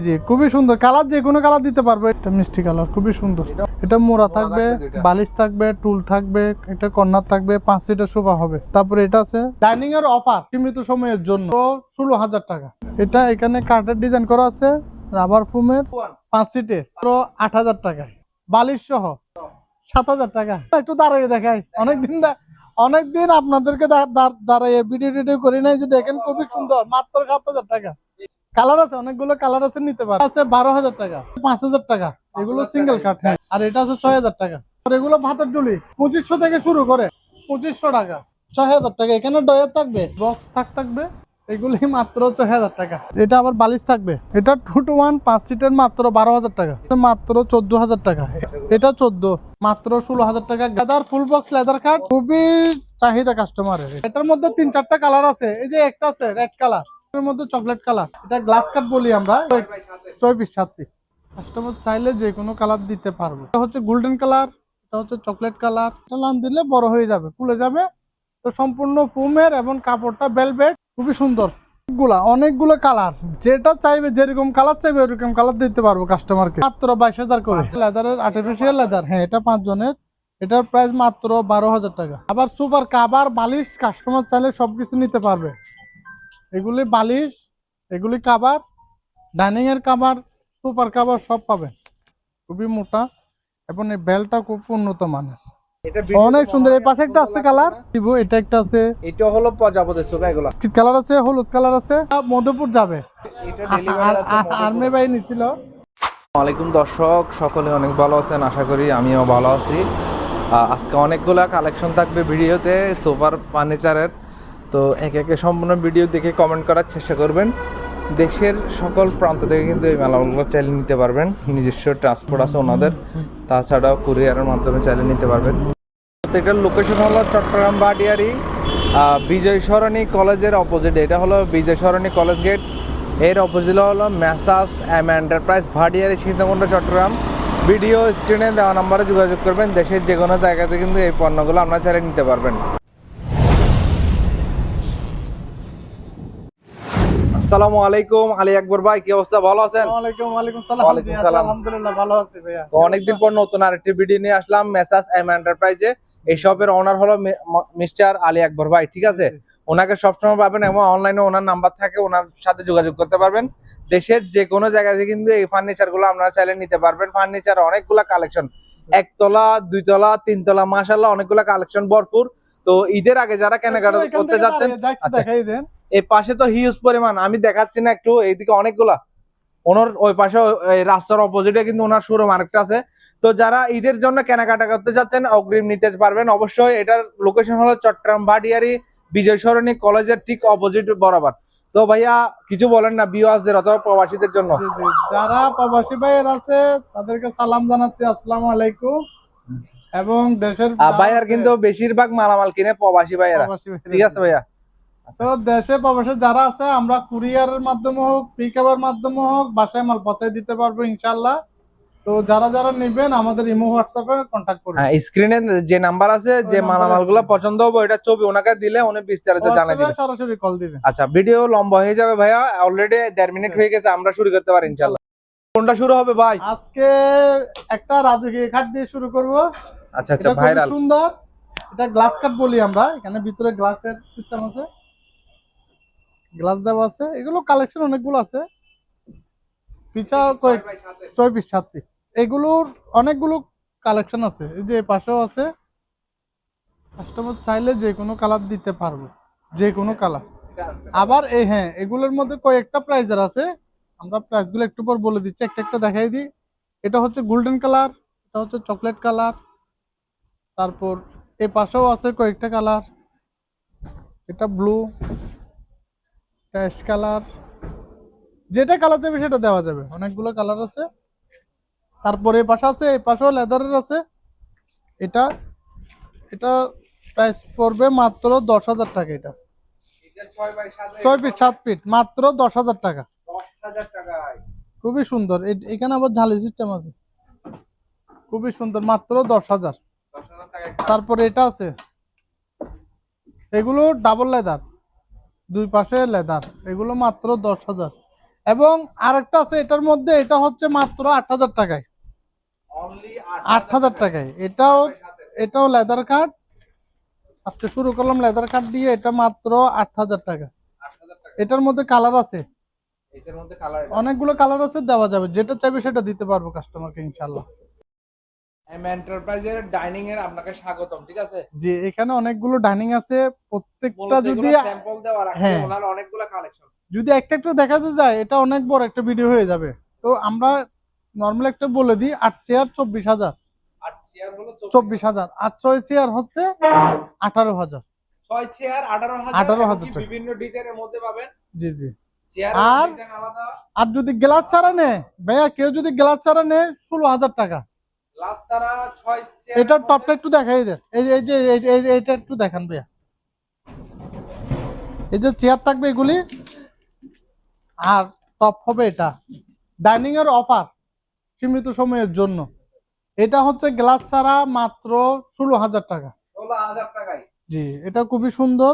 জি খুবই সুন্দর কালার, যে কোনো কালার দিতে পারবে। এটা মিষ্টি কালার, খুবই সুন্দর। এটা মোড়া থাকবে, বালিশ থাকবে, টুল থাকবে, একটা কর্নার থাকবে, 5 সিটের সোফা হবে। তারপরে এটা আছে ডাইনিং এর অফার সীমিত সময়ের জন্য 16,000 টাকা। এটা এখানে কাঠের ডিজাইন করা আছে, রাবার ফোমের, 5 সিটের 8,000 টাকায়, বালিশ সহ 7,000 টাকা। একটু দাঁড়িয়ে দেখাই, অনেকদিন আপনাদেরকে দাঁড়িয়ে ভিডিও টিডিও করি নাই, যে দেখেন খুবই সুন্দর, মাত্র 7,000 টাকা। কালার আছে, অনেকগুলো কালার আছে, নিতে পারে। আছে 12,000 টাকা, 5,000 টাকা, এগুলো সিঙ্গেল কাঠ। হ্যাঁ, আর এটা আছে 6,000 টাকা। আর এগুলো ভাতের ডুলি 2500 থেকে শুরু করে 2500 টাকা, 6,000 টাকা। এখানে ডয়ার থাকবে, বক্স থাকবে, এগুলি মাত্র 6,000 টাকা। এটা আবার বালিশ থাকবে, এটা 2 to 1 5 সিটের মাত্র 12,000 টাকা, মাত্র 14,000 টাকা। এটা 14, মাত্র 16,000 টাকা। লেদার ফুল বক্স লেদার কাঠ, খুবই চাহিদা কাস্টমারের। এটার মধ্যে 3-4টা কালার আছে। এই যে একটা আছে রেড কালার, এর মধ্যে চকলেট কালার, এটা গ্লাস কাট বলি আমরা। 6 পিস 7 পিস, কাস্টমার চাইলে যে কোনো কালার দিতে পারবো। এটা হচ্ছে গোল্ডেন কালার, এটা হচ্ছে চকলেট কালার। এটা লান দিলে বড় হয়ে যাবে, খুলে যাবে। তো সম্পূর্ণ ফোমের এবং কাপড়টা ভেলভেট, খুবই সুন্দর। অনেকগুলো কালার, যেটা চাইবে, যেরকম কালার চাইবে ওরকম কালার দিতে পারবো কাস্টমারকে। মাত্র 22,000 করে। লেদারের আর্টিফিশিয়াল লেদার, হ্যাঁ এটা 5 জনের। এটার প্রাইস মাত্র 12,000 টাকা। আবার সুপার কাভার, বালিশ কাস্টমার চাইলে সবকিছু নিতে পারবে। এগুলি বালিশ, এগুলি কাভার, ডাইনিং এর কাভার, সুপার কাভার সব পাবে। খুবই মোটা এবং এই বেলটা খুব উন্নত মানের, অনেক সুন্দর। এই পাশে একটা আছে কালার দিব, এটা একটা আছে, এটা হলো প্রজাপতির সোফা। এগুলো স্কিট কালার আছে, হলুদ কালার আছে। মধুপুর যাবে, এটা ডেলিভারি আছে আর্মি ভাই নিছিল। ওয়ালাইকুম দর্শক, সকলে অনেক ভালো আছেন, আশা করি আমিও ভালো আছি। আজকে অনেকগুলা কালেকশন থাকবে ভিডিওতে সোফার ফার্নিচারের। তো একে একে সম্পূর্ণ ভিডিও দেখে কমেন্ট করার চেষ্টা করবেন। দেশের সকল প্রান্ত থেকে কিন্তু এই মেলাগুলো চাইলে নিতে পারবেন। নিজস্ব ট্রান্সপোর্ট আছে ওনাদের, তাছাড়াও কুরিয়ারের মাধ্যমে চাইলে নিতে পারবেন। এটার লোকেশন হলো চট্টগ্রাম ভাটিয়ারি বিজয় সরণি কলেজের অপোজিট। এটা হলো বিজয় সরণি কলেজ গেট, এর অপোজিট হলো messrs M enterprise Bhatiari, Sitakunda, Chittagong. Video স্ক্রিনে দেওয়া নাম্বারে যোগাযোগ করবেন। দেশের যে কোনো জায়গাতে কিন্তু এই পণ্যগুলো আপনারা চাইলে নিতে পারবেন। আসসালামু আলাইকুম, আলী আকবর ভাই, কি অবস্থা, ভালো আছেন? ওয়ালাইকুম সালাম। ওয়ালাইকুম সালাম। আলহামদুলিল্লাহ ভালো আছি ভাইয়া। তো অনেকদিন পর নতুন আরেকটি ভিডিও নিয়ে আসলাম মেসাস এম এন্টারপ্রাইজে। এই শপের ওনার হলো মিস্টার আলী আকবর ভাই, ঠিক আছে? ওনাকে সবসময় পাবেন এবং অনলাইনে ওনার নাম্বার থাকে, ওনার সাথে যোগাযোগ করতে পারবেন। দেশের যে কোনো জায়গায় কিন্তু এই ফার্নিচার গুলো আপনারা চাইলে নিতে পারবেন। ফার্নিচার অনেকগুলা কালেকশন, 1 তলা 2 তলা 3 তলা, মাশাআল্লাহ অনেকগুলা কালেকশন ভরপুর। তো ঈদের আগে যারা কেনাকাটা করতে যাচ্ছেন, দেখাই দেন। এই পাশে তো হিউজ পরিমাণ, আমি দেখাচ্ছি না একটু, এইদিকে অনেকগুলা। ওনার ওই পাশে রাস্তার অপোজিটে কিন্তু ওনার শোরুম আরেকটা আছে। তো যারা ঈদের জন্য কেনাকাটা করতে যাচ্ছেন অগ্রিম নিতে পারবেন অবশ্যই। এটার লোকেশন হলো চট্টগ্রাম ভাটিয়ারি বিজয় সরণি কলেজের ঠিক অপোজিট বরাবর। তো ভাইয়া কিছু বলেন না ভিউয়ার্সদের অথবা প্রবাসীদের জন্য। যারা প্রবাসী ভাইয়ের আছে তাদেরকে সালাম জানাচ্ছি, আসসালামু আলাইকুম। এবং দেশের ভাইয়ার কিন্তু বেশিরভাগ মালামাল কিনে প্রবাসী ভাইয়েরা, ঠিক আছে ভাইয়া? তো দেশে প্রবাসে যারা আছে, আমরা কুরিয়ারের মাধ্যমে হোক, পিকআপের মাধ্যমে হোক, বাসায় মাল পৌঁছে দিতে পারবো ইনশাআল্লাহ। তো যারা যারা নেবেন আমাদের ইমো হোয়াটসঅ্যাপে কন্টাক্ট করুন। হ্যাঁ, স্ক্রিনে যে নাম্বার আছে, যে মালামালগুলো পছন্দ হবে ওটা ছবি ওনাকে দিলে উনি বিস্তারিত জানিয়ে দিবেন, সরাসরি কল দিবেন। আচ্ছা ভিডিও লম্বা হয়ে যাবে ভাইয়া, অলরেডি 1.5 মিনিট হয়ে গেছে, আমরা শুরু করতে পারি ইনশাআল্লাহ। কোনটা শুরু হবে ভাই? আজকে একটা রাজকীয় খাট দিয়ে শুরু করব। আচ্ছা আচ্ছা, ভাইরাল সুন্দর। এটা গ্লাস কাট বলি আমরা, এখানে ভিতরে গ্লাসের সিস্টেম আছে, গ্লাস দেওয়া আছে। এগুলো কালেকশন অনেকগুলো আছে, পিছা 6 পিস 7 পিস, এগুলোর অনেকগুলো কালেকশন আছে। এই যে পাশেও আছে, কাস্টমার চাইলে যে কোনো কালার দিতে পারবো, যে কোনো কালার। আবার এই হ্যাঁ, এগুলোর মধ্যে কয়েকটা প্রাইজের আছে, আমরা প্রাইসগুলো একটু পর বলে দিচ্ছি, একটা একটা দেখাই দিই। এটা হচ্ছে গোল্ডেন কালার, এটা হচ্ছে চকলেট কালার, তারপর এই পাশেও আছে কয়েকটা কালার, এটা ব্লু, অ্যাশ কালার, যেটা কালার চাইবে সেটা দেওয়া যাবে, অনেকগুলো কালার আছে। তারপরে এই পাশে আছে, এই পাশেও লেদারের আছে। এটা এটা প্রাইস পড়বে মাত্র 10,000 টাকা। এটা 6 পিস 7 পিস, মাত্র 10,000 টাকা। 10,000 টাকায় খুবই সুন্দর। এখানে আবার ঝালি সিস্টেম আছে, খুবই সুন্দর, মাত্র 10,000। তারপরে এটা আছে, এগুলো ডাবল লেদার, দুই পাশে লেদার, এগুলো মাত্র 10,000। এবং আরেকটা আছে এটার মধ্যে, এটা হচ্ছে মাত্র 8,000 টাকায়। অনলি 8,000 টাকায় এটাও লেদার কাট। আজকে শুরু করলাম লেদার কাট দিয়ে, এটা মাত্র 8,000 টাকা। 8,000 টাকা। এটার মধ্যে কালার আছে, এটার মধ্যে কালার অনেকগুলো কালার আছে, দেওয়া যাবে, যেটা চাইবে সেটা দিতে পারবো কাস্টমারকে ইনশাআল্লাহ। এম এন্টারপ্রাইজের ডাইনিং এর আপনাকে স্বাগতম, ঠিক আছে? জি, এখানে অনেকগুলো ডাইনিং আছে, প্রত্যেকটা মূলত যদি এগুলো স্যাম্পল দেওয়া রাখছে, হ্যাঁ, ওনার অনেকগুলো কালেকশন। যদি একটা একটু দেখাতে যায় এটা অনেক বড় একটা ভিডিও হয়ে যাবে। তো আমরা নর্মাল একটা বলে দিই, 8 চেয়ার 24,000, আর চেয়ার হলো 24,000, আর 6 চেয়ার হচ্ছে 18,000। 6 চেয়ার 18,000, 18,000 টাকা। বিভিন্ন ডিজাইনের মধ্যে পাবেন। জি জি। চেয়ারের আর ডিজাইন আলাদা। আর যদি গ্লাস ছাড়া নেয় ভাইয়া, কেউ যদি গ্লাস ছাড়া নেয় 16,000 টাকা। গ্লাস ছাড়া 6 চেয়ার। এটা টপটা একটু দেখাই দেন, এই যে এইটা একটু দেখান ভাইয়া। এই যে চেয়ার থাকবে এগুলি, আর টপ হবে এটা। ডাইনিং এর অফার সীমিত সময়ের জন্য, এটা হচ্ছে গ্লাস ছাড়া মাত্র 16,000 টাকা। 16,000 টাকায়। জি, এটা খুবই সুন্দর।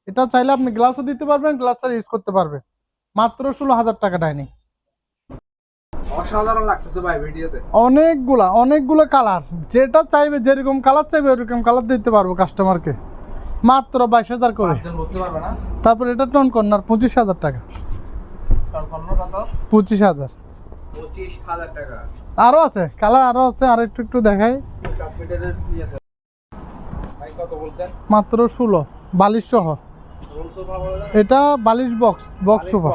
এটা চাইলে আপনি গ্লাসও দিতে পারবেন, গ্লাস ছাড়া ইউজ করতে পারবেন। মাত্র 16,000 টাকা ডাইনিং। অসাধারণ লাগতেছে ভাই ভিডিওতে। অনেকগুলো কালার, যেটা চাইবে, যেরকম কালার চাইবে ওরকম কালার দিতে পারবো কাস্টমারকে, মাত্র 22,000 করে। পাঁচজন বুঝতে পারবে না। তারপর এটা টন কর্নার 25,000 টাকা। সর্বনিম্ন কত? 25,000। 25,000 টাকা। আরো আছে কালার, আরো আছে, আর একটু দেখাই। কার্পেটের কি আছে ভাই, কত বলছেন? মাত্র 16, বালিশ সহ। রোল সোফা বলে। এটা বালিশ বক্স সোফা।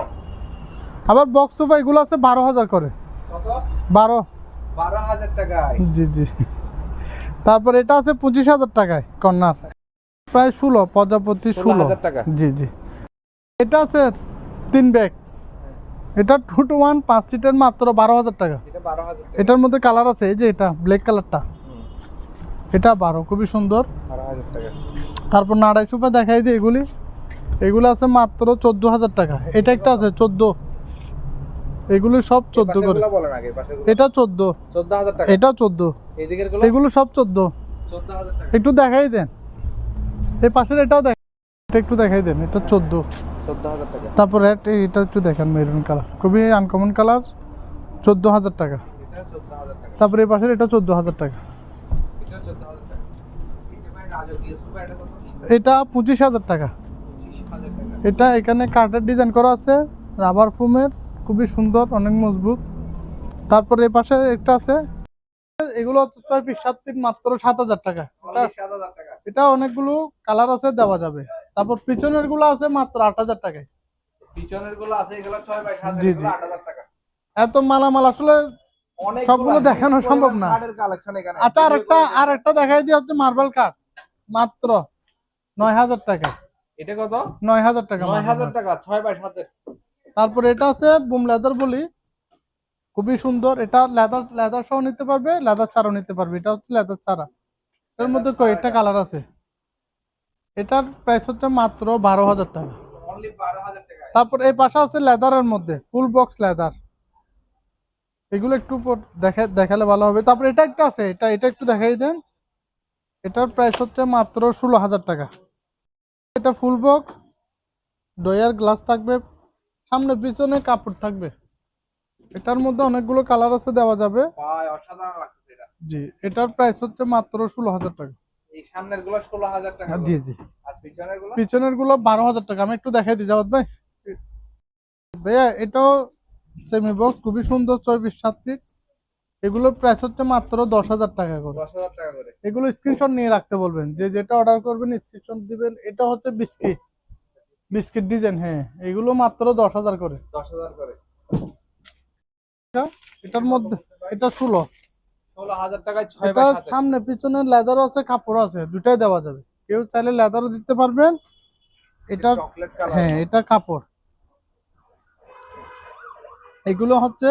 আবার বক্স সোফা এগুলো আছে 12,000 করে। কত? 12,000 টাকায়। জি জি। তারপর এটা আছে 25,000 টাকায় কর্নার, প্রায় 16, প্রজাপতি 16,000 টাকা। জি জি। এটা আছে 3 ব্যাগ, এটা 2 to 1 5 সিটের, মাত্র 12,000 টাকা। এটা 12,000 টাকা। এটার মধ্যে কালার আছে, এই যে এটা ব্ল্যাক কালারটা, এটা 12, খুবই সুন্দর। 12,000 টাকা। তারপর নাড়াই সোফা দেখাই দিই, এগুলো আছে মাত্র 14,000 টাকা। এটা একটা আছে 14, এগুলো সব 14 করে। পাশেরগুলো বলেন আগে, পাশেরগুলো। এটা 14, 14,000 টাকা। এটা 14, এইদিকের গুলো এগুলো সব 14। 14,000 টাকা। একটু দেখাই দেন, এই পাশের এটাও দেখ, এটা একটু দেখাই দেন, এটা 14। 14,000 টাকা। তারপর এটা একটু দেখেন, মেরুন কালার, খুবই আনকমন কালার, 14,000 টাকা। এটা 14,000 টাকা। তারপরে এই পাশের এটা 14,000 টাকা। এটা 14,000 টাকা। এটা ভাই রাজকীয় সোফা, এটা কত? এটা 25,000 টাকা। 25,000 টাকা। এটা এখানে কাঠের ডিজাইন করা আছে, রাবার ফোমের, খুবই সুন্দর, অনেক মজবুত। তারপরে এই পাশে একটা আছে, এগুলো হচ্ছে 6 ফিট 7 ফিট, মাত্র 7,000 টাকা। 7,000 টাকা। এটা অনেকগুলো কালার আছে, দেওয়া যাবে। তারপর পিছনের গুলো আছে মাত্র 8,000 টাকায়। পিছনের গুলো আছে, এগুলো 6 বাই 7, জি, এগুলো জি। 8,000 টাকা। এত মালামাল আসলে সবগুলো দেখানো সম্ভব না। কার্ডের কালেকশন এখানে। আচ্ছা, আরেকটা দেখাই দিয়ে হচ্ছে মার্বেল কাঠ, মাত্র 9,000 টাকা। এটা কত? 9,000 টাকা। 9,000 টাকা, 6 বাই 7 এর। তারপর এটা আছে বুম লেদার বলি, খুবই সুন্দর। এটা লেদার সহ নিতে পারবে, লেদার ছাড়াও নিতে পারবে। এটা হচ্ছে লেদার ছাড়া, এর মধ্যে কয়েকটা কালার আছে। এটার প্রাইস হচ্ছে মাত্র 12,000 টাকা। অনলি 12,000 টাকা। তারপর এই পাশে আছে লেদারের মধ্যে ফুল বক্স লেদার, এগুলো একটু দেখালে ভালো হবে। তারপর এটা একটা আছে, এটা একটু দেখাই দেন। এটার প্রাইস হচ্ছে মাত্র 16,000 টাকা। এটা ফুল বক্স, ডয়ার গ্লাস থাকবে, সামনে পিছনে কাপড় থাকবে। এটার মধ্যে অনেকগুলো কালার আছে, দেওয়া যাবে। ভাই অসাধারণ লাগতেছে এটা। জি, এটার প্রাইস হচ্ছে মাত্র 16,000 টাকা। এই সামনের গুলো 16,000 টাকা। জি জি। আর পিছনের গুলো? পিছনের গুলো 12,000 টাকা। আমি একটু দেখাই দিই জাওয়াত ভাই। ভাইয়া এটাও সেমি বক্স, খুবই সুন্দর, 6 ফিট 7 ফিট। এগুলোর প্রাইস হচ্ছে মাত্র 10,000 টাকা করে। 10,000 টাকা করে। এগুলো স্ক্রিনশট নিয়ে রাখতে বলবেন, যেটা অর্ডার করবেন স্ক্রিনশট দিবেন। এটা হচ্ছে বিস্কিট ডিজাইন, হ্যাঁ, এগুলো মাত্র 10,000 করে। 10,000 করে। এটার মধ্যে এটা 16,000 টাকায় 6 এটা বাই 7 এর। সামনে পিছনে লেদারও আছে, কাপড় আছে, দুটাই দেওয়া যাবে। কেউ চাইলে লেদারও দিতে পারবেন। এটা চকলেট কালার। হ্যাঁ, এটা কাপড়। এগুলো হচ্ছে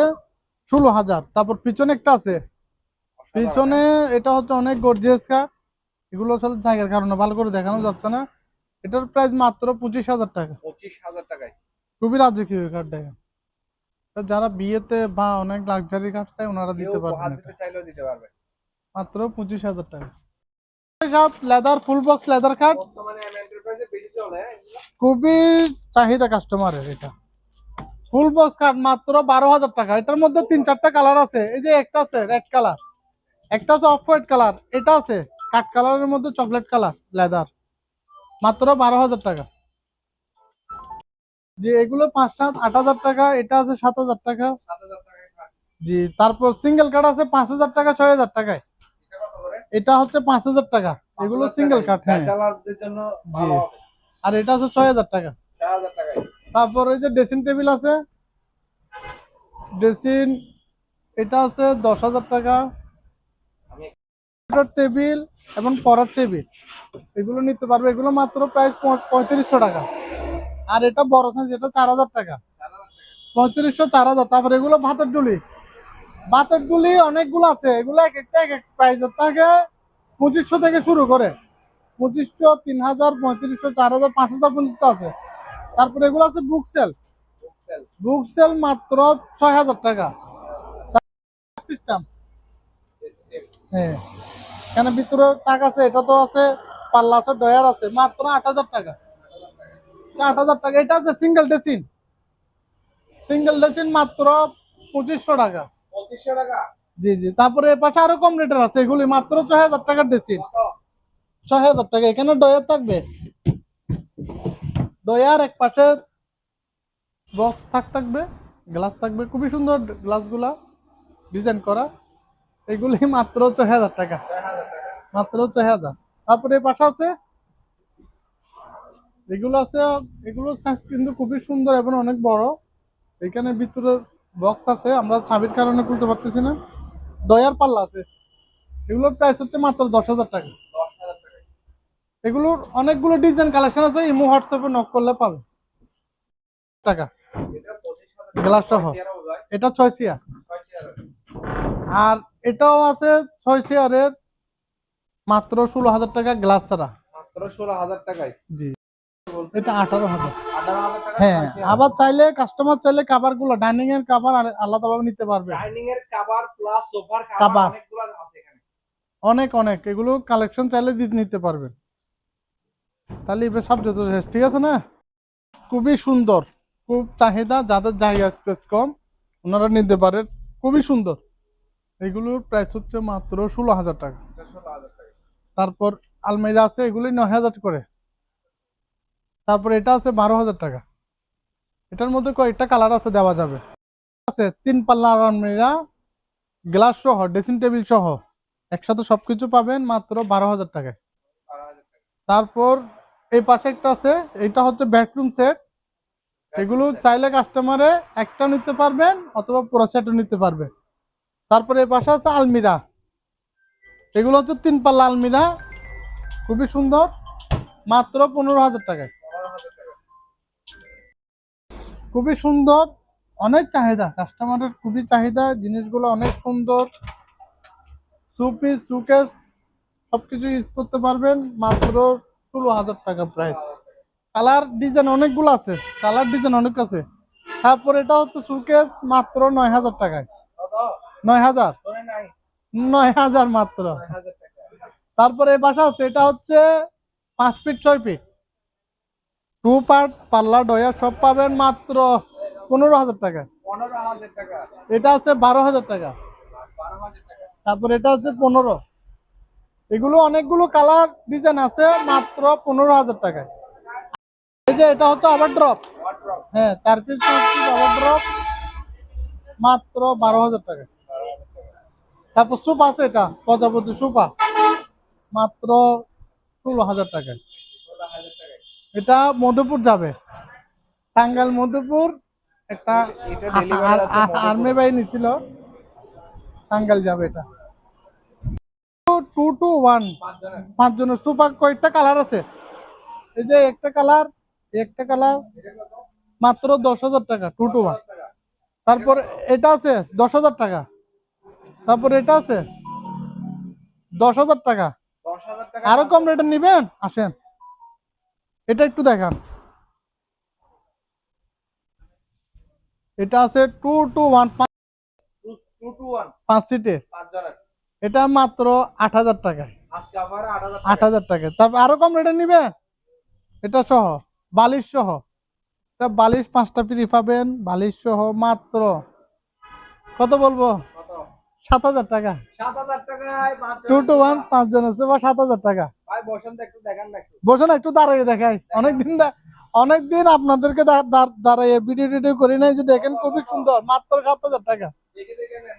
16,000। তারপর পিছনে একটা আছে, পিছনে এটা হচ্ছে অনেক গর্জিয়াস কাঠ। এগুলো আসলে জায়গার কারণে ভালো করে দেখানো যাচ্ছে না। এটার প্রাইস মাত্র 25,000 টাকা। 25,000 টাকায়। খুবই রাজকীয় কাঠ দেখেন। যারা বিয়েতে বা অনেক লাক্সারি কাঠ চায় ওনারা কেউ দিতে উপহার পারবেন। দিতে চাইলেও দিতে পারবে। মাত্র 25,000 টাকা। লেদার ফুল বক্স লেদার কাঠ, বর্তমানে এম এন্টারপ্রাইজে বেশি চলে এগুলো। খুবই চাহিদা কাস্টমারের। এটা ফুল বক্স খাট মাত্র 12,000 টাকা। এটার মধ্যে 3-4টা কালার আছে। এই যে একটা আছে রেড কালার, একটা আছে অফ হোয়াইট কালার, এটা আছে কাঠ কালারের মধ্যে চকলেট কালার লেদার, মাত্র 12,000 টাকা। জি এগুলো 5-7-8,000 টাকা, এটা আছে 7,000 টাকা। জি তারপর সিঙ্গেল কাঠ আছে 5,000 টাকা 6,000 টাকায়। এটা হচ্ছে 5,000 টাকা, এগুলো সিঙ্গেল কাঠ। হ্যাঁ জি, আর এটা আছে 6,000 টাকা। তারপর এই যে ড্রেসিং টেবিল আছে, ড্রেসিং এটা আছে 10,000 টাকা। টেবিল এবং পড়ার টেবিল এগুলো নিতে পারবে, এগুলো মাত্র প্রাইস 3500 টাকা। আর এটা বড় সাইজ, এটা 4,000 টাকা। 3500 4,000। তারপর এগুলো ভাতের ডুলি, ভাতের ডুলি অনেকগুলো আছে, এগুলো এক একটা এক এক প্রাইসের থাকে। 2500 থেকে শুরু করে 2500, 3,000, 3500, 4,000, 5,000 পর্যন্ত আছে। তারপর এগুলো আছে বুক সেল, বুক সেল মাত্র 6,000 টাকা সিস্টেম। হ্যাঁ এখানে ভিতরে টাক আছে, এটা তো আছে পাল্লা আছে, ডয়ার আছে, মাত্র 8,000 টাকা। 8,000 টাকা। এটা আছে সিঙ্গেল ড্রেসিং, সিঙ্গেল ড্রেসিং মাত্র 2500 টাকা। জি জি। তারপরে এর পাশে আরো কম রেটের আছে, এগুলি মাত্র 6,000 টাকার ড্রেসিং। 6,000 টাকা। এখানে ডয়ার থাকবে, ডয়ার এক পাশে বক্স থাকবে, গ্লাস থাকবে, খুবই সুন্দর গ্লাসগুলা ডিজাইন করা। এগুলি মাত্র 6,000 টাকা, মাত্র 6,000। তারপরে এই পাশে আছে এগুলো আছে, এগুলোর সাইজ কিন্তু খুবই সুন্দর এবং অনেক বড়। এখানে ভিতরে বক্স আছে, আমরা চাবির কারণে খুলতে পারতেছি না। ডয়ার পাল্লা আছে, এগুলোর প্রাইস হচ্ছে মাত্র 10,000 টাকা। এগুলোর অনেকগুলো ডিজাইন কালেকশন আছে, ইমো হোয়াটসঅ্যাপে নক করলে পাবে টাকা গ্লাস সহ। এটা 6 চেয়ার, আর এটাও আছে 6 চেয়ারের, মাত্র 16,000 টাকা গ্লাস ছাড়া। মাত্র 16,000 টাকায়। জি এটা 18,000। হ্যাঁ আবার চাইলে কাস্টমার চাইলে কাভার গুলো, ডাইনিং এর কাভার আলাদাভাবে নিতে পারবে। ডাইনিং এর কভার প্লাস সোফার কভার কভার অনেকগুলো আছে এখানে, অনেক অনেক, এগুলো কালেকশন চাইলে নিতে পারবেন। তাহলে এবার সব যত শেষ, ঠিক আছে না? খুবই সুন্দর, খুব চাহিদা, যাদের জায়গা স্পেস কম ওনারা নিতে পারেন, খুবই সুন্দর। এগুলোর প্রাইস হচ্ছে মাত্র 16,000 টাকা। 16,000 টাকা। তারপর আলমারি আছে, এগুলি 9,000 করে। তারপর এটা আছে 12,000 টাকা। এটার মধ্যে কয়েকটা কালার আছে, দেওয়া যাবে। আছে 3 পাল্লা আলমিরা, গ্লাস সহ, ড্রেসিং টেবিল সহ একসাথে সবকিছু পাবেন মাত্র 12,000 টাকায়। তারপর এই পাশে একটা আছে, এটা হচ্ছে বেডরুম সেট। এগুলো চাইলে কাস্টমারে একটা নিতে পারবেন অথবা পুরো সেটও নিতে পারবে। তারপরে এই পাশে আছে আলমিরা, এগুলো হচ্ছে 3 পাল্লা আলমিরা, খুবই সুন্দর, মাত্র 15,000 টাকায়। খুবই সুন্দর, অনেক চাহিদা, কাস্টমারের খুবই চাহিদা, জিনিসগুলো অনেক সুন্দর। সুপিস সুকেস সবকিছু ইউজ করতে পারবেন, মাত্র 16,000 টাকা প্রাইস। কালার ডিজাইন অনেকগুলো আছে, কালার ডিজাইন অনেক আছে। তারপর এটা হচ্ছে সুকেস, মাত্র 9,000 টাকায়। 9,000, 9,000 মাত্র। তারপরে এই পাশে আছে, এটা হচ্ছে 5 ফিট 6 ফিট, 2 পার্ট, পাল্লা ডয়া সব পাবেন মাত্র 15,000 টাকা। 15,000 টাকা। এটা আছে 12,000 টাকা। 12,000 টাকা। তারপর এটা আছে 15। এগুলো অনেকগুলো কালার ডিজাইন আছে, মাত্র 15,000 টাকায়। এই যে এটা হচ্ছে ওভারড্রপ, হ্যাঁ 4 পিস 5 পিস ওভারড্রপ, মাত্র 12,000 টাকা। তারপর সোফা আছে, এটা প্রজাপতি সোফা, মাত্র 16,000 টাকায়। এটা মধুপুর যাবে, টাঙ্গাইল মধুপুর, একটা এটা ডেলিভারি আছে আর্মি বাহিনী ছিল, টাঙ্গাইল যাবে। এটা 2 to 1, 5 জনের সোফা। কয়েকটা কালার আছে, এই যে একটা কালার, একটা কালার, মাত্র 10,000 টাকা 2 to 1। তারপর এটা আছে 10,000 টাকা। তারপর এটা আছে 10,000 টাকা। 10,000 টাকা। আরো কম রেটে নিবেন আসেন, এটা একটু দেখান। এটা আছে 2 to 1, 2 to 1 5 সিটের, 5 জনের। এটা মাত্র 8,000 টাকায়। আজকে অফারে 8,000 টাকা। 8,000 টাকায়। তারপর আরো কম রেটে নিবেন, এটা সহ, বালিশ সহ, এটা বালিশ 5টা ফ্রি পাবেন, বালিশ সহ মাত্র কত বলবো, 7,000 টাকা। 7,000 টাকায় 2 to 1 5 জন আছে বা 7,000 টাকা। ভাই বসেন তো একটু দেখান না একটু। বসে না একটু দাঁড়িয়ে দেখাই, অনেকদিন আপনাদেরকে দাঁড়িয়ে ভিডিও টিডিও করি নাই, যে দেখেন খুবই সুন্দর, মাত্র 7,000 টাকা। দেখে দেখে নেন,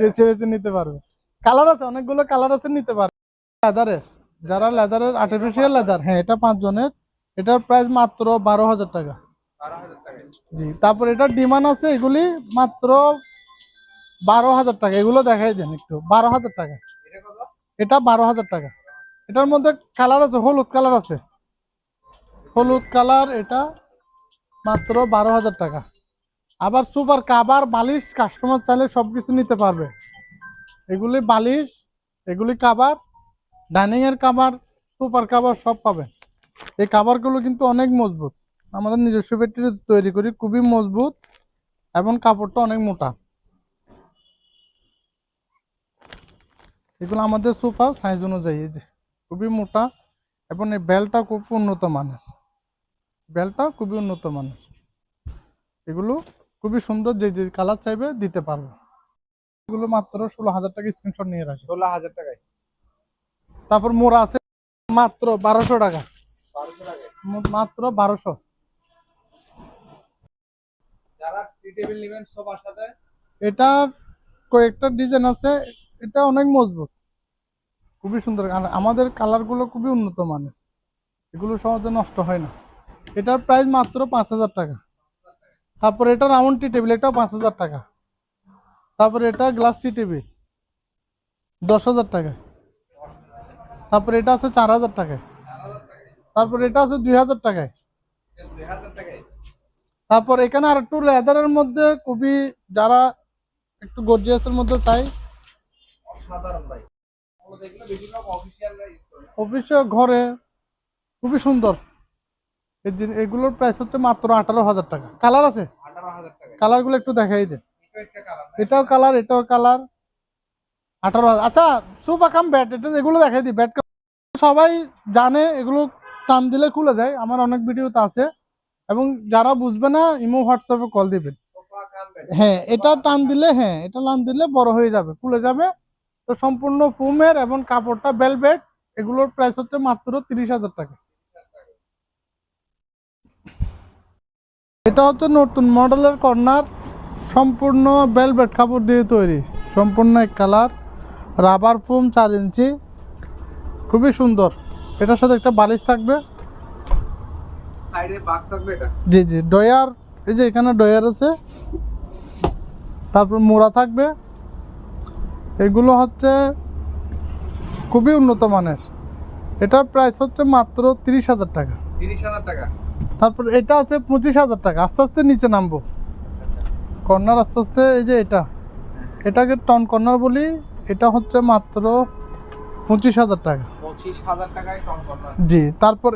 বেছে বেছে নিতে পারবে, কালার আছে অনেকগুলো, কালার আছে, নিতে পারবে। লেদারের, যারা লেদারের আর্টিফিশিয়াল লেদার, হ্যাঁ এটা 5 জনের, এটার প্রাইস মাত্র 12,000 টাকা। 12,000 টাকায়। জি, তারপর এটার ডিমান্ড আছে, এগুলি মাত্র 12,000 টাকা। এগুলো দেখাই দেন একটু, 12,000 টাকা। এটা কত? এটা 12,000 টাকা। এটার মধ্যে কালার আছে, হলুদ কালার আছে, হলুদ কালার, এটা মাত্র 12,000 টাকা। আবার সুপার কাভার, বালিশ কাস্টমার চাইলে সবকিছু নিতে পারবে। এগুলি বালিশ, এগুলি কাভার, ডাইনিং এর কাভার, সুপার কাভার সব পাবেন। এই কাভারগুলো কিন্তু অনেক মজবুত, আমাদের নিজস্ব ফ্যাক্টরি তৈরি করি, খুবই মজবুত এবং কাপড়টা অনেক মোটা। এগুলো আমাদের সুপার সাইজ অনুযায়ী, এই যে খুবই মোটা, এবং এই বেলটা খুব উন্নত মানের, বেলটা খুবই উন্নত মানের। এগুলো খুবই সুন্দর, যে যে কালার চাইবে দিতে পারবে। এগুলো মাত্র 16,000 টাকা, স্ক্রিনশট নিয়ে রাখবে। 16,000 টাকায়। তারপর মোড়া আছে মাত্র 1200 টাকা, 1200 টাকায়। মাত্র 1200। যারা টি টেবিল নেবেন সোফার সাথে, এটার কয়েকটা ডিজাইন আছে, এটা অনেক মজবুত, খুবই সুন্দর, আর আমাদের কালারগুলো খুবই উন্নত মানের, এগুলো সহজে নষ্ট হয় না। এটার প্রাইস মাত্র 5,000 টাকা। তারপর এটা রাউন্ড টি টেবিল, এটাও 5,000 টাকা। তারপরে এটা গ্লাস টি টেবিল 10,000 টাকা। তারপরে এটা আছে 4,000 টাকায়। তারপর এটা আছে 2,000 টাকায়। 2000 টাকায়। তারপর এখানে আর একটু লেদারের মধ্যে খুবই, যারা একটু গর্জিয়াসের মধ্যে চাই, অসাধারণ ভাই। ওগুলো দেখলে বেশিরভাগ অফিসিয়ালরা ইউজ করে। অফিসে ঘরে খুবই সুন্দর। এগুলোর প্রাইস হচ্ছে মাত্র 18,000 টাকা। কালার আছে, 18,000 টাকায়। কালারগুলো একটু দেখাই দেন। এটা একটা কালার। এটাও কালার, এটাও কালার, 18,000। আচ্ছা, সোফা কাম ব্যাট, এটা এগুলো দেখাই দিই। ব্যাট সবাই জানে, এগুলো টান দিলে খুলে যায়, আমার অনেক ভিডিওতে আছে। এবং যারা বুঝবে না, ইমো হোয়াটসঅ্যাপে কল দিবেন। Sofa cum bed. হ্যাঁ, এটা টান দিলে, হ্যাঁ এটা টান দিলে বড় হয়ে যাবে, খুলে যাবে। তো সম্পূর্ণ ফোমের এবং কাপড়টা ভেলভেট। এগুলোর প্রাইস হচ্ছে মাত্র 30,000 টাকা। এটা হচ্ছে নতুন মডেলের কর্নার, সম্পূর্ণ ভেলভেট কাপড় দিয়ে তৈরি, সম্পূর্ণ এক কালার, রাবার ফোম 4 ইঞ্চি, খুবই সুন্দর। এটার সাথে একটা বালিশ থাকবে, সাইডে বাক্স থাকবে এটা। জি জি, ডয়ার, এই যে এখানে ডয়ার আছে। তারপর মোড়া থাকবে। এগুলো হচ্ছে খুবই উন্নত মানের। এটার প্রাইস হচ্ছে মাত্র 30,000 টাকা। 30,000 টাকা। তারপর এটা আছে 25,000 টাকা। আস্তে আস্তে নিচে নামবো, কর্নার আস্তে আস্তে। এই যে এটাকে টন কর্নার বলি, এটা হচ্ছে মাত্র 25,000 টাকা। 25,000 টাকায় টন কর্নার। জি, তারপর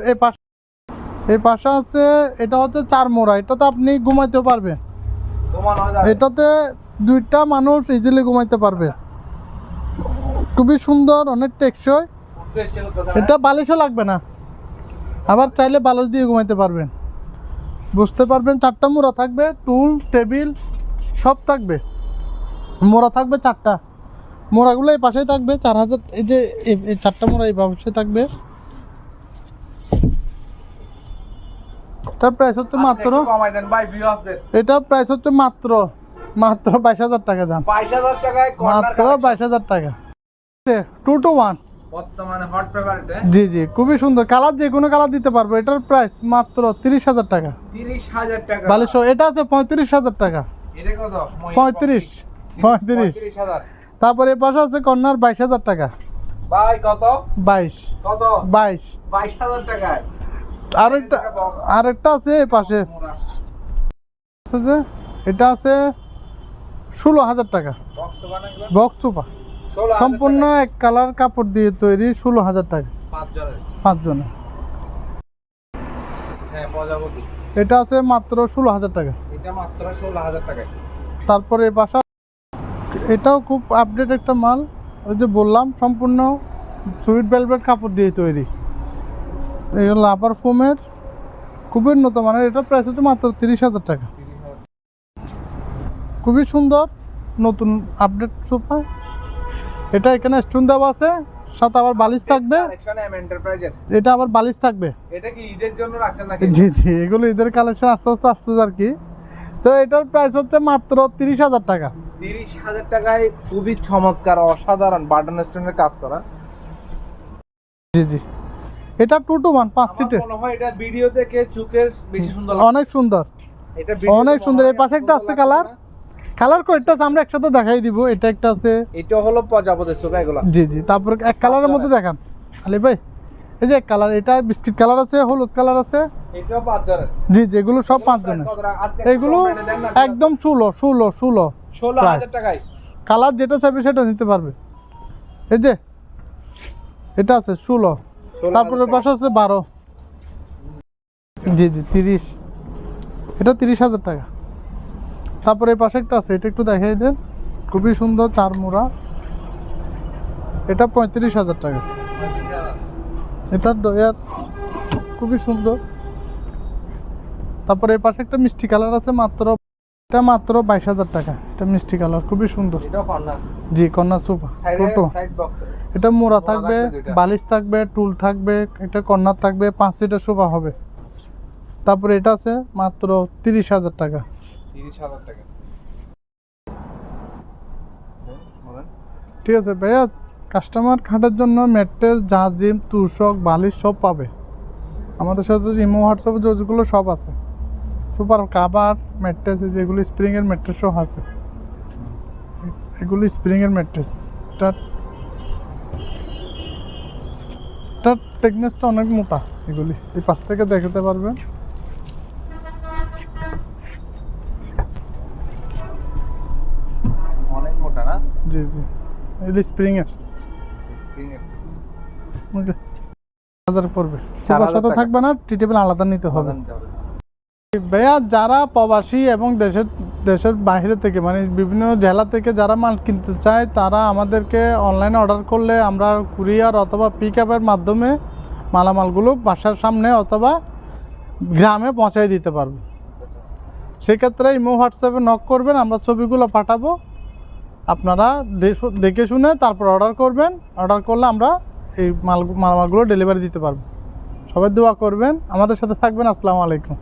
এই পাশে আছে, এটা হচ্ছে 4 মোড়া। এটাতে আপনি ঘুমাইতে পারবেন, ঘুমানো যাবে। এটাতে 2টা মানুষ ইজিলি ঘুমাইতে পারবে, খুবই সুন্দর, অনেক টেকসই। উঠতে ইচ্ছে করতেছে না? এটা বালিশও লাগবে না, আবার চাইলে বালিশ দিয়ে ঘুমাইতে পারবেন। বুঝতে পারবেন, 4টা মোড়া থাকবে, টুল টেবিল সব থাকবে। মোড়া থাকবে 4টা, মোড়াগুলো এই পাশেই থাকবে। 4,000, এই যে এই 4টা মোড়া এই পাশে থাকবে। এটার প্রাইস হচ্ছে মাত্র, একটু কমাই দেন ভাই ভিউয়ার্সদের। এটার প্রাইস হচ্ছে মাত্র 22,000 টাকা। যান 22,000 টাকায় কর্নার মাত্র 22,000 টাকা। 2 to 1, বর্তমানে হট ফেভারিট। জি জি, খুবই সুন্দর কালার, যে কোনো কালার দিতে পারবো। এটার প্রাইস মাত্র 30,000 টাকা। 30,000 টাকা। বালিশ এটা আছে 35,000 টাকা। এটা কত? 35,000। তারপরে এ পাশে আছে কর্নার 22,000 টাকা। ভাই কত? 22, কত? 22। 22,000 টাকায়। আরেকটা আছে এই পাশে, আছে যে এটা আছে 16,000 টাকা। বক্স বানাইলো বক্স সোফা, 16,000 সম্পূর্ণ এক কালার কাপড় দিয়ে তৈরি, 16,000 টাকা। 5 জনের। 5 জনের। হ্যাঁ, প্রজাপতি। এটা আছে মাত্র 16,000 টাকা। এটা মাত্র 16,000 টাকায়। তারপরে এই পাশা, এটাও খুব আপডেট একটা মাল, ওই যে বললাম সম্পূর্ণ সুইট ভেলভেট কাপড় দিয়ে তৈরি। এগুলো রাবার ফোমের, খুবই উন্নত মানের। এটার প্রাইস হচ্ছে মাত্র 30,000 টাকা। খুবই সুন্দর নতুন আপডেট সোফা। এটা এখানে স্টোন দেওয়া আছে, সাথে আবার বালিশ থাকবে। এটা আবার বালিশ থাকবে। এটা কি ঈদের জন্য রাখছেন নাকি? জি জি, এগুলো ঈদের কালেকশন আস্তে আস্তে আসতেছে আর কি। তো এটার প্রাইস হচ্ছে মাত্র 30,000 টাকা। 30,000 টাকায় খুবই চমৎকার অসাধারণ বাটন স্টোনের কাজ করা। জি জি, এটা 2 to 1 5 সিটের। মনে হয় এটা ভিডিও থেকে চোখের বেশি সুন্দর লাগে। অনেক সুন্দর, এটা অনেক সুন্দর। এই পাশে একটা আছে কালার কয়টা আছে আমরা একসাথে দেখাই দিব। এটা একটা আছে, এটা হলো প্রজাপতির সোফা এগুলো। জি জি। তারপর এক কালারের মধ্যে দেখান আলী ভাই। এই যে এক কালার, এটা বিস্কিট কালার আছে, হলুদ কালার আছে। এটাও 5 জনের। জি জি, এগুলো সব 5 জনের। এগুলো একদম 16,000 টাকায়। কালার যেটা চাইবে সেটা নিতে পারবে। এই যে এটা আছে 16, তারপরে পাশে আছে 12। জি জি 30, এটা 30,000 টাকা। তারপরে এই পাশে একটা আছে, এটা একটু দেখাই দেন। খুবই সুন্দর চার মোড়া, এটা 35,000 টাকা। এটা ডয়ার খুবই সুন্দর। তারপরে এই পাশে একটা মিষ্টি কালার আছে মাত্র, এটা মাত্র 22,000 টাকা। এটা মিষ্টি কালার খুবই সুন্দর। এটাও কর্নার। জি, কর্নার সোফা ছোটো। Side box. এটা মোড়া থাকবে, বালিশ থাকবে, টুল থাকবে, এটা কর্নার থাকবে, 5 সিটের সোফা হবে। তারপরে এটা আছে মাত্র 30,000 টাকা। 30,000 টাকা। ঠিক আছে ভাইয়া, কাস্টমার খাটের জন্য ম্যাট্রেস, জাজিম, তুষক, বালিশ সব পাবে আমাদের সাথে। ইমো হোয়াটসঅ্যাপে যেগুলো সব আছে। সুপার কাভার, ম্যাট্রেস, যেগুলো স্প্রিংয়ের ম্যাট্রেসও আছে। এগুলি স্প্রিংয়ের ম্যাট্রেস। এটার টেকনেসটা অনেক মোটা। এগুলি এই পাশ থেকে দেখাতে পারবেন। অনেক মোটা না? জি জি, এগুলি স্প্রিংয়ের। স্প্রিংয়ের। ওকে, 1000 পড়বে। সোফার সাথে থাকবে না, টি টেবিল আলাদা নিতে হবে। ভাইয়া, যারা প্রবাসী এবং দেশের বাইরে থেকে মানে বিভিন্ন জেলা থেকে যারা মাল কিনতে চায়, তারা আমাদেরকে অনলাইনে অর্ডার করলে আমরা কুরিয়ার অথবা পিক আপের মাধ্যমে মালামালগুলো বাসার সামনে অথবা গ্রামে পৌঁছায় দিতে পারবো। সেক্ষেত্রে ইমো হোয়াটসঅ্যাপে নক করবেন, আমরা ছবিগুলো পাঠাবো। আপনারা দেখে শুনে তারপর অর্ডার করবেন। অর্ডার করলে আমরা এই মালামালগুলো ডেলিভারি দিতে পারবো। সবাই দোয়া করবেন, আমাদের সাথে থাকবেন। আসসালামু আলাইকুম।